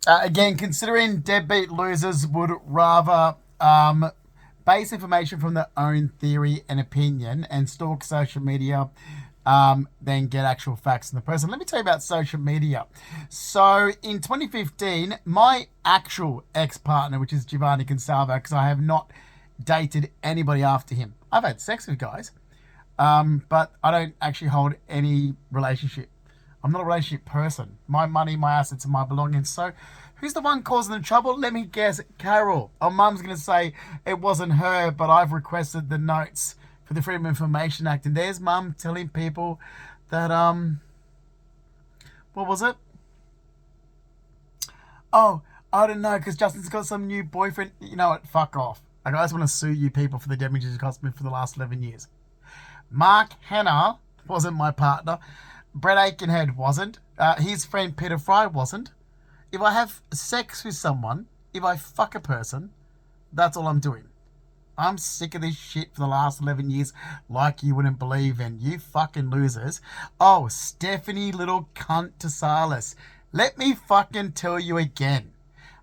Again, considering deadbeat losers would rather base information from their own theory and opinion and stalk social media than get actual facts from the person. Let me tell you about social media. So in 2015, my actual ex-partner, which is Giovanni Consalvo, because I have not dated anybody after him. I've had sex with guys, but I don't actually hold any relationship. I'm not a relationship person. My money, my assets, and my belongings. So, who's the one causing the trouble? Let me guess, Carol. Oh, Mum's going to say it wasn't her, but I've requested the notes for the Freedom of Information Act. And there's Mum telling people that, what was it? Oh, I don't know, because Justin's got some new boyfriend. You know what? Fuck off. I just want to sue you people for the damages you cost me for the last 11 years. Mark Hanna wasn't my partner. Brett Aikenhead wasn't. His friend Peter Fry wasn't. If I have sex with someone, if I fuck a person, that's all I'm doing. I'm sick of this shit for the last 11 years like you wouldn't believe in. You fucking losers. Oh, Stephanie little cunt Tesalis. Let me fucking tell you again.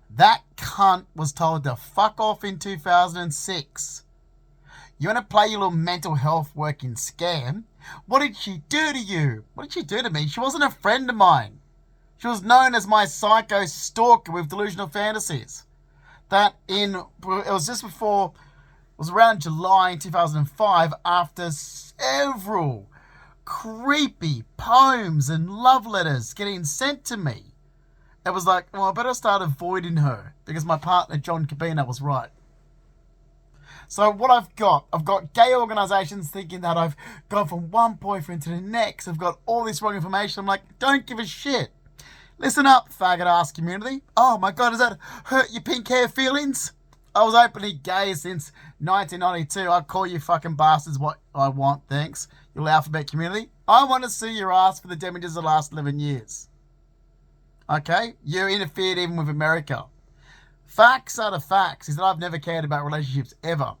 That cunt was told to fuck off in 2006. You want to play your little mental health working scam? What did she do to you? What did she do to me? She wasn't a friend of mine. She was known as my psycho stalker with delusional fantasies. It was just before, it was around July in 2005, after several creepy poems and love letters getting sent to me. It was like, well, I better start avoiding her because my partner John Cabina was right. So what I've got gay organisations thinking that I've gone from one boyfriend to the next. I've got all this wrong information. I'm like, don't give a shit. Listen up, faggot ass community. Oh my God, does that hurt your pink hair feelings? I was openly gay since 1992. I call you fucking bastards what I want, thanks. You alphabet community. I want to sue your ass for the damages of the last 11 years. Okay? You interfered even with America. Facts are the facts, is that I've never cared about relationships ever.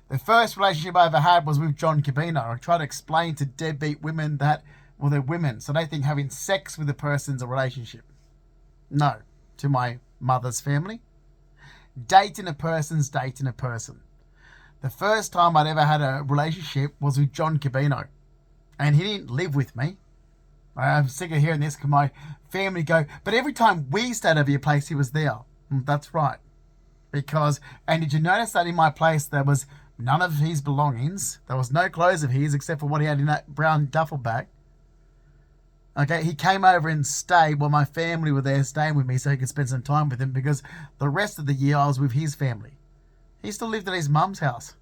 The first relationship I ever had was with John Cabina. I try to explain to deadbeat women that, well, they're women, so they think having sex with a person's a relationship. No. To my mother's family, dating a person's dating a person. The first time I'd ever had a relationship was with John Cabino. And he didn't live with me. I'm sick of hearing this because my family go, but every time we stayed over your place, he was there. That's right. And did you notice that in my place there was none of his belongings? There was no clothes of his except for what he had in that brown duffel bag. Okay, he came over and stayed while my family were there staying with me so he could spend some time with him because the rest of the year I was with his family. He still lived at his mum's house.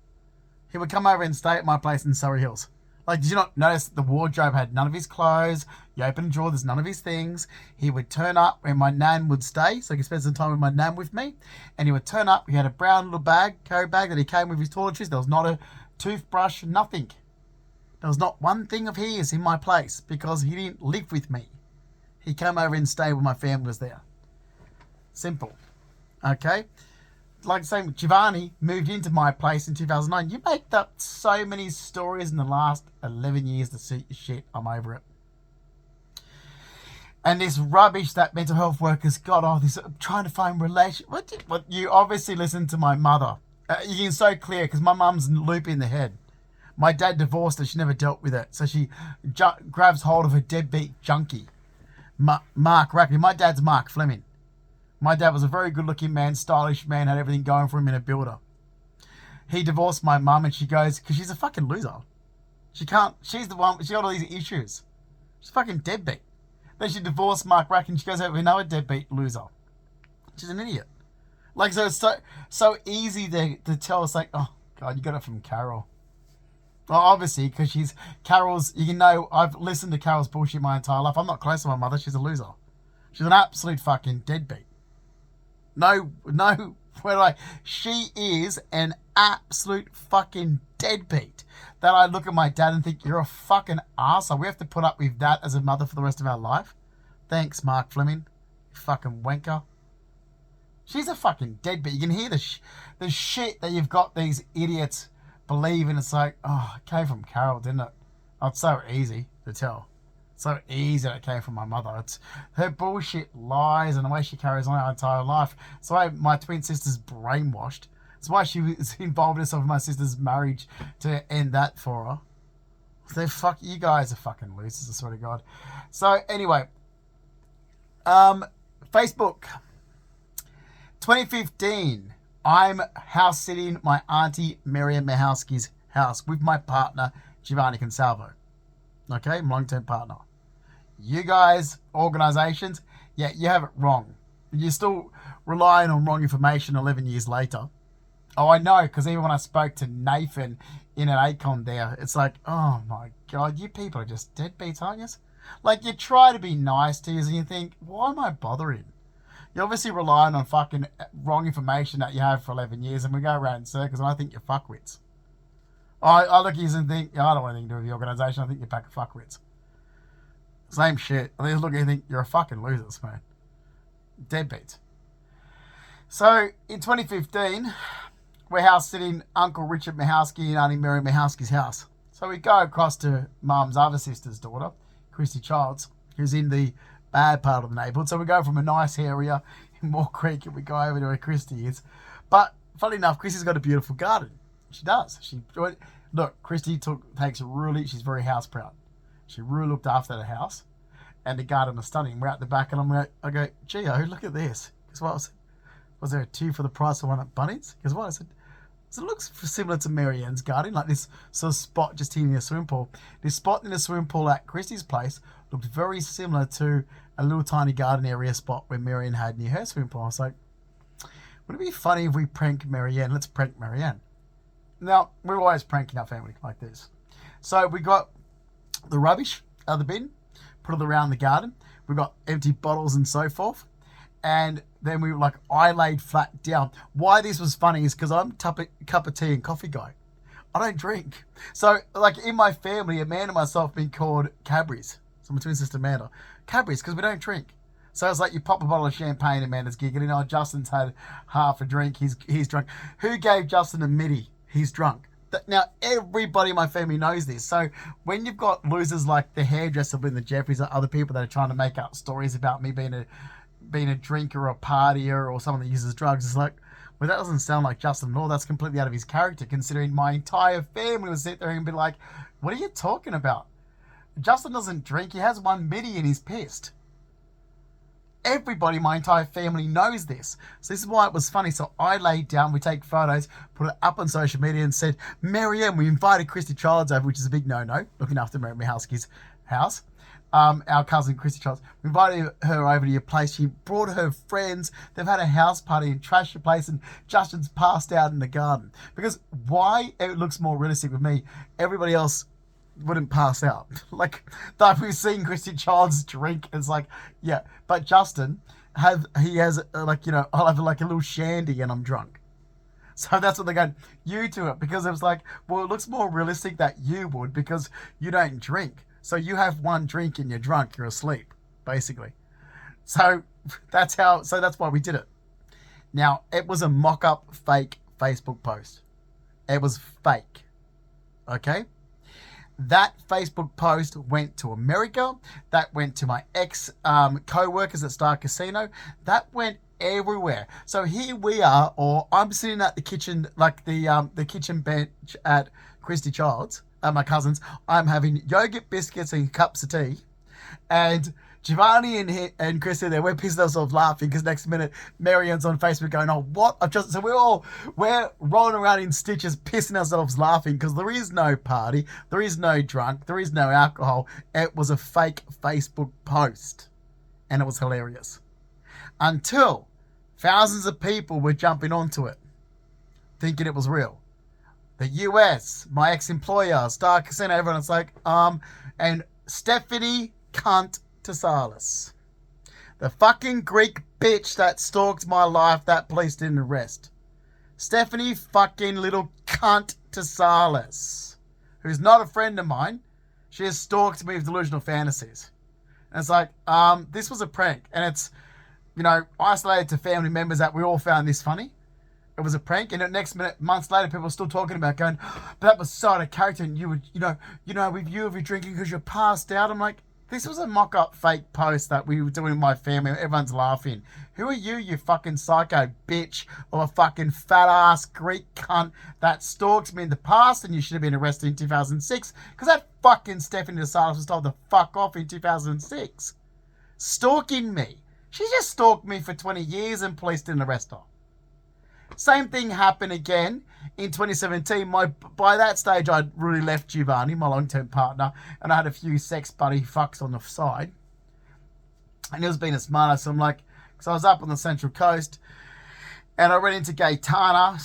He would come over and stay at my place in Surrey Hills. Like, did you not notice the wardrobe had none of his clothes? You open a drawer, there's none of his things. He would turn up and my nan would stay, so he could spend some time with my nan with me. And he would turn up, he had a brown little bag, carry bag that he came with his toiletries. There was not a toothbrush, nothing. There was not one thing of his in my place because he didn't live with me. He came over and stayed when my family was there. Simple. Okay? Like saying Giovanni moved into my place in 2009. You make up so many stories in the last 11 years to suit your shit. I'm over it. And this rubbish that mental health workers got, this trying to find relation. What you obviously listen to my mother. You can so clear because my mum's loopy in the head. My dad divorced her. She never dealt with it. So she grabs hold of a deadbeat junkie. Mark Rackley. My dad's Mark Fleming. My dad was a very good-looking man, stylish man, had everything going for him in a builder. He divorced my mum and she goes, because she's a fucking loser. She's the one, she got all these issues. She's a fucking deadbeat. Then she divorced Mark Rack and she goes out with another deadbeat loser. She's an idiot. Like, so it's so easy to tell. It's like, oh, God, you got it from Carol. Well, obviously, because Carol's, I've listened to Carol's bullshit my entire life. I'm not close to my mother. She's a loser. She's an absolute fucking deadbeat. She is an absolute fucking deadbeat. That I look at my dad and think, you're a fucking arsehole. We have to put up with that as a mother for the rest of our life. Thanks, Mark Fleming. You fucking wanker. She's a fucking deadbeat. You can hear the shit that you've got these idiots believing. It's like, oh, it came from Carol, didn't it? Oh, it's so easy to tell. So easy that it came from my mother. It's her bullshit lies and the way she carries on her entire life. It's the way my twin sister's brainwashed. It's why she was involved in some of my sister's marriage to end that for her. So fuck, you guys are fucking losers, I swear to God. So anyway, Facebook. 2015, I'm house sitting my auntie Miriam Mihowski's house with my partner Giovanni Consalvo. Okay, my long-term partner. You guys, organisations, yeah, you have it wrong. You're still relying on wrong information 11 years later. Oh, I know, because even when I spoke to Nathan in an ACON there, it's like, oh my God, you people are just deadbeats, aren't you? Like, you try to be nice to you and you think, why am I bothering? You're obviously relying on fucking wrong information that you have for 11 years, and we go around in circles, and I think you're fuckwits. I look at you and think, I don't want anything to do with the organisation, I think you're a pack of fuckwits. Same shit. I just look at you and think, you're a fucking losers, man. Deadbeats. So, in 2015, we're house sitting Uncle Richard Mihowski and Auntie Mary Mihowski's house. So we go across to Mum's other sister's daughter, Christy Childs, who's in the bad part of the neighbourhood. So we go from a nice area in Moore Creek and we go over to where Christy is. But funny enough, Christy's got a beautiful garden. She does. Christy she's very house proud. She really looked after the house, and the garden was stunning. We're out the back, and I go, Gio, look at this. Because what was there a 2 for the price of 1 at Bunnings? Because what I said, so it looks similar to Marianne's garden, like this sort of spot just here near the swimming pool. This spot in the swimming pool at Christy's place looked very similar to a little tiny garden area spot where Marianne had near her swimming pool. I was like, wouldn't it be funny if we prank Marianne? Let's prank Marianne. Now, we're always pranking our family like this. So we got the rubbish out of the bin, put it around the garden. We got empty bottles and so forth. And then I laid flat down. Why this was funny is because I'm a cup of tea and coffee guy. I don't drink. So, in my family, Amanda and myself have been called Cadbury's. So my twin sister Amanda. Cadbury's, because we don't drink. So it's like you pop a bottle of champagne, Amanda's giggling. Oh, Justin's had half a drink. He's drunk. Who gave Justin a midi? He's drunk. Now, everybody in my family knows this. So when you've got losers like the hairdresser in the Jeffries or other people that are trying to make up stories about me being a drinker or a partier or someone that uses drugs, it's like, well, that doesn't sound like Justin at all. That's completely out of his character, considering my entire family would sit there and be like, what are you talking about? Justin doesn't drink. He has 1 midi and he's pissed. Everybody in my entire family knows this. So this is why it was funny. So I laid down, we take photos, put it up on social media and said, Marianne, we invited Christy Childs over, which is a big no-no, looking after Mary Mihowski's house. Our cousin Christy Childs. We invited her over to your place. She brought her friends. They've had a house party and trashed your place, and Justin's passed out in the garden. Because why it looks more realistic with me, everybody else wouldn't pass out. We've seen Christy Childs drink. It's like, yeah. But Justin, I'll have a little shandy and I'm drunk. So that's what they're going, you do it. Because it was like, well, it looks more realistic that you would because you don't drink. So you have 1 drink and you're drunk, you're asleep, basically. So that's why we did it. Now, it was a mock-up fake Facebook post. It was fake. Okay? That Facebook post went to America. That went to my ex co-workers at Star Casino. That went everywhere. So here we are, or I'm sitting at the kitchen, the kitchen bench at Christy Childs, my cousins. I'm having yogurt biscuits and cups of tea, and Giovanni and Christy there, we're pissing ourselves laughing because next minute Marianne's on Facebook going, oh, what? So we're rolling around in stitches, pissing ourselves laughing because there is no party, there is no drunk, there is no alcohol. It was a fake Facebook post, and it was hilarious. Until thousands of people were jumping onto it, thinking it was real. The US, my ex-employer, Star Casino, everyone's like, and Stephanie Cunt Tesalis, the fucking Greek bitch that stalked my life that police didn't arrest. Stephanie fucking little cunt Tesalis, who's not a friend of mine. She has stalked me with delusional fantasies. And it's like, this was a prank. And it's, isolated to family members that we all found this funny. It was a prank, and the next minute, months later, people were still talking about but that was so out of character, and you would, with you if you're drinking because you're passed out. I'm like, This was a mock-up fake post that we were doing with my family. Everyone's laughing. Who are you, you fucking psycho bitch, or a fucking fat-ass Greek cunt that stalks me in the past and you should have been arrested in 2006? Because that fucking Stephanie DeSalis was told to fuck off in 2006. Stalking me. She just stalked me for 20 years and police didn't arrest her. Same thing happened again in 2017. By that stage, I'd really left Giovanni, my long-term partner, and I had a few sex buddy fucks on the side. And he was being a smarter, so I'm like, because I was up on the Central Coast, and I ran into Gaetana,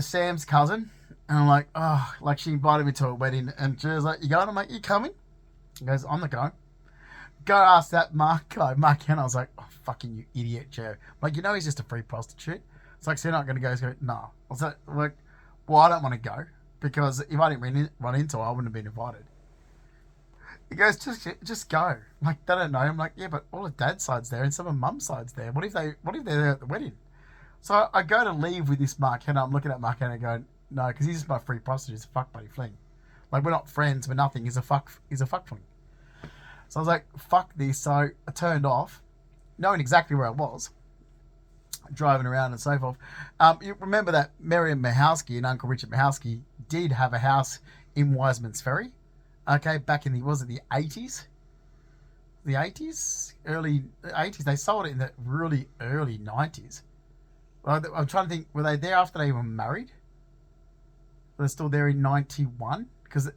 Sam's cousin, and I'm like, oh, like she invited me to a wedding, and she was like, you going? I'm like, you coming? He goes, I'm not going. Go ask that Mark Henna. I was like, oh, fucking you idiot, Joe. I'm like, you know he's just a free prostitute. It's like, so you're not going to go? He's going, no. I was like, well, I don't want to go because if I didn't run into her, I wouldn't have been invited. He goes, just go. I'm like, they don't know. I'm like, yeah, but all of dad's side's there and some of mum's side's there. What if they're there at the wedding? So I go to leave with this Mark Henna. I'm looking at Mark Henna going, no, because he's just my free prostitute. He's a fuck buddy fling. Like, we're not friends. We're nothing. He's a fuck fling. So I was like, fuck this. So I turned off, knowing exactly where I was, driving around and so forth. You remember that Miriam Mahowski and Uncle Richard Mahowski did have a house in Wiseman's Ferry, okay, back in the 80s? The 80s? Early 80s. They sold it in the really early 90s. Well, I'm trying to think, were they there after they were married? Were they still there in 91? Because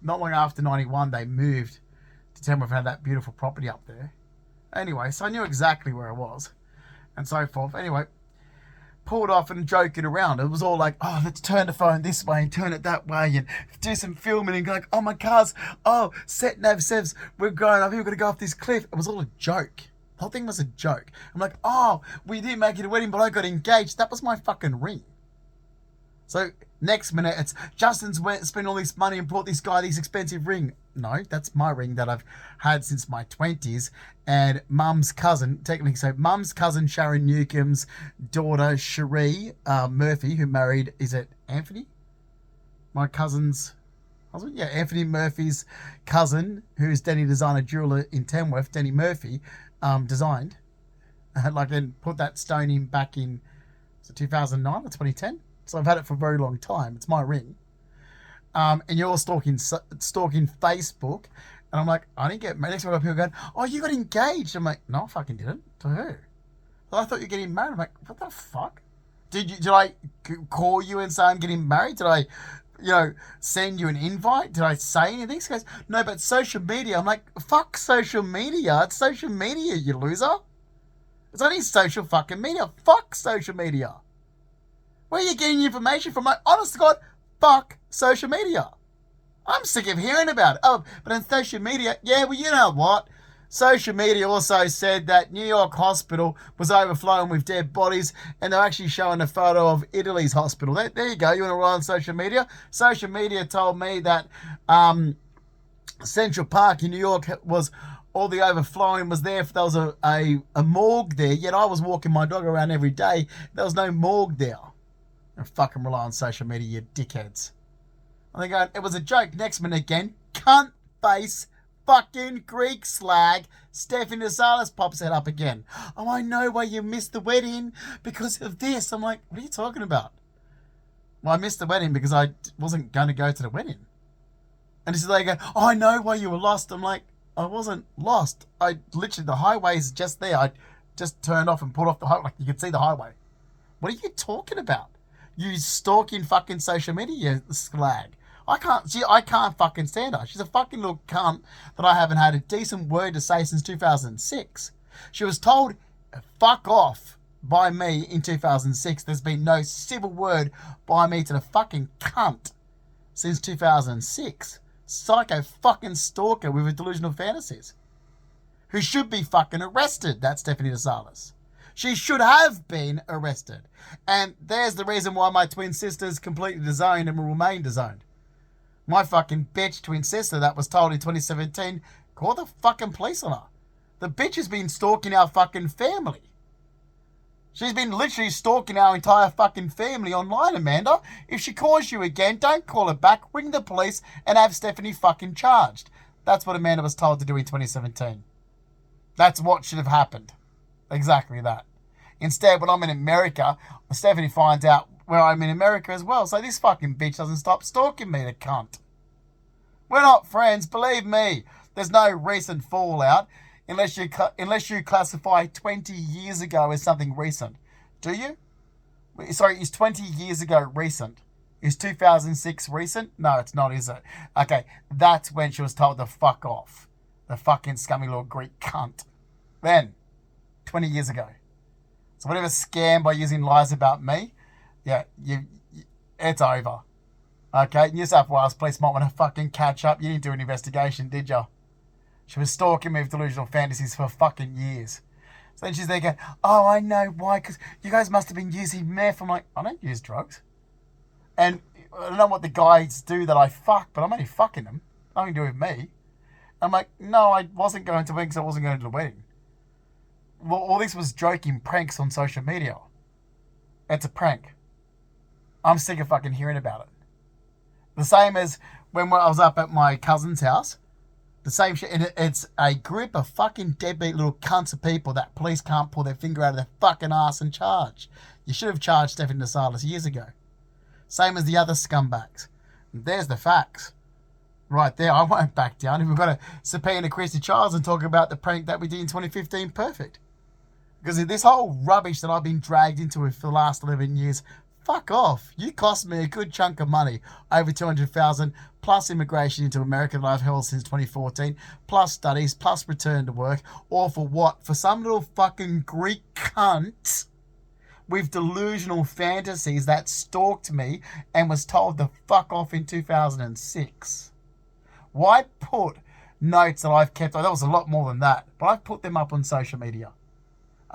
not long after 91, they moved to Tamworth and had that beautiful property up there. Anyway, so I knew exactly where I was. And so forth. Anyway, pulled off and joking around. It was all like, oh, let's turn the phone this way and turn it that way and do some filming and go like, oh, my car's, oh, set nav says we're going up here, we're going to go off this cliff. It was all a joke. The whole thing was a joke. I'm like, oh, we didn't make it a wedding, but I got engaged. That was my fucking ring. So next minute, it's Justin's went and spent all this money and bought this guy this expensive ring. No, that's my ring that I've had since my 20s. And mum's cousin, technically, so mum's cousin Sharon Newcomb's daughter Cherie Murphy, who married, is it Anthony? My cousin's husband? Yeah, Anthony Murphy's cousin, who's Denny Designer Jeweller in Tamworth, Denny Murphy, designed. And put that stone in back in 2009 or 2010. So I've had it for a very long time. It's my ring. And you're all stalking Facebook. And I'm like, I didn't get married. Next one up here going, oh, you got engaged. I'm like, no, I fucking didn't. To who? Well, I thought you were getting married. I'm like, what the fuck? Did I call you and say I'm getting married? Did I, send you an invite? Did I say anything? She goes, no, but social media. I'm like, fuck social media. It's social media, you loser. It's only social fucking media. Fuck social media. Where are you getting your information from? Like, honest to God, fuck social media. I'm sick of hearing about it. Oh, but on social media, yeah, well, you know what? Social media also said that New York hospital was overflowing with dead bodies, and they're actually showing a photo of Italy's hospital. There you go. You want to rely on social media? Social media told me that Central Park in New York was all the overflowing was there. If there was a morgue there, yet I was walking my dog around every day. There was no morgue there. And fucking rely on social media, you dickheads. And they're going, it was a joke. Next minute again, cunt face, fucking Greek slag, Stephanie DeSalis pops it up again. Oh, I know why you missed the wedding because of this. I'm like, what are you talking about? Well, I missed the wedding because I wasn't going to go to the wedding. And this is like, oh, I know why you were lost. I'm like, I wasn't lost. I literally, the highway's just there. I just turned off and pulled off the highway. Like, you could see the highway. What are you talking about? You stalking fucking social media, you slag. I can't fucking stand her. She's a fucking little cunt that I haven't had a decent word to say since 2006. She was told, fuck off by me in 2006. There's been no civil word by me to the fucking cunt since 2006. Psycho fucking stalker with delusional fantasies. Who should be fucking arrested. That's Stephanie DeSalis. She should have been arrested. And there's the reason why my twin sister's completely disowned and will remain disowned. My fucking bitch twin sister that was told in 2017, call the fucking police on her. The bitch has been stalking our fucking family. She's been literally stalking our entire fucking family online, Amanda. If she calls you again, don't call her back, ring the police and have Stephanie fucking charged. That's what Amanda was told to do in 2017. That's what should have happened. Exactly that. Instead, when I'm in America, Stephanie finds out where I'm in America as well. So this fucking bitch doesn't stop stalking me, the cunt. We're not friends, believe me. There's no recent fallout unless you classify 20 years ago as something recent. Do you? Sorry, is 20 years ago recent? Is 2006 recent? No, it's not, is it? Okay, that's when she was told to fuck off. The fucking scummy little Greek cunt. Then, 20 years ago. So whatever scam by using lies about me, yeah, it's over. Okay, New South Wales police might want to fucking catch up. You didn't do an investigation, did you? She was stalking me with delusional fantasies for fucking years. So then she's there going, oh, I know why, because you guys must have been using meth. I'm like, I don't use drugs. And I don't know what the guys do that I fuck, but I'm only fucking them. Nothing to do with me. I'm like, no, I wasn't going to wedding because I wasn't going to the wedding. Well, all this was joking pranks on social media. It's a prank. I'm sick of fucking hearing about it. The same as when I was up at my cousin's house. The same shit. And it's a group of fucking deadbeat little cunts of people that police can't pull their finger out of their fucking ass and charge. You should have charged Stephanie DeSalis years ago. Same as the other scumbags. And there's the facts. Right there. I won't back down. If we've got to subpoena Christy Childs and talk about the prank that we did in 2015, perfect. Because this whole rubbish that I've been dragged into for the last 11 years, fuck off. You cost me a good chunk of money, over $200,000, plus immigration into America that I've held since 2014, plus studies, plus return to work. All for what? For some little fucking Greek cunt with delusional fantasies that stalked me and was told to fuck off in 2006. Why put notes that I've kept? Oh, that was a lot more than that, but I've put them up on social media.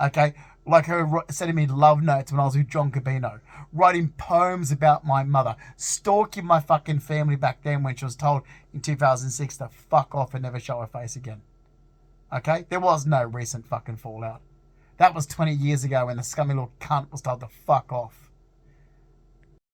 Okay, like her sending me love notes when I was with John Cabino, writing poems about my mother, stalking my fucking family back then when she was told in 2006 to fuck off and never show her face again. Okay, there was no recent fucking fallout. That was 20 years ago when the scummy little cunt was told to fuck off.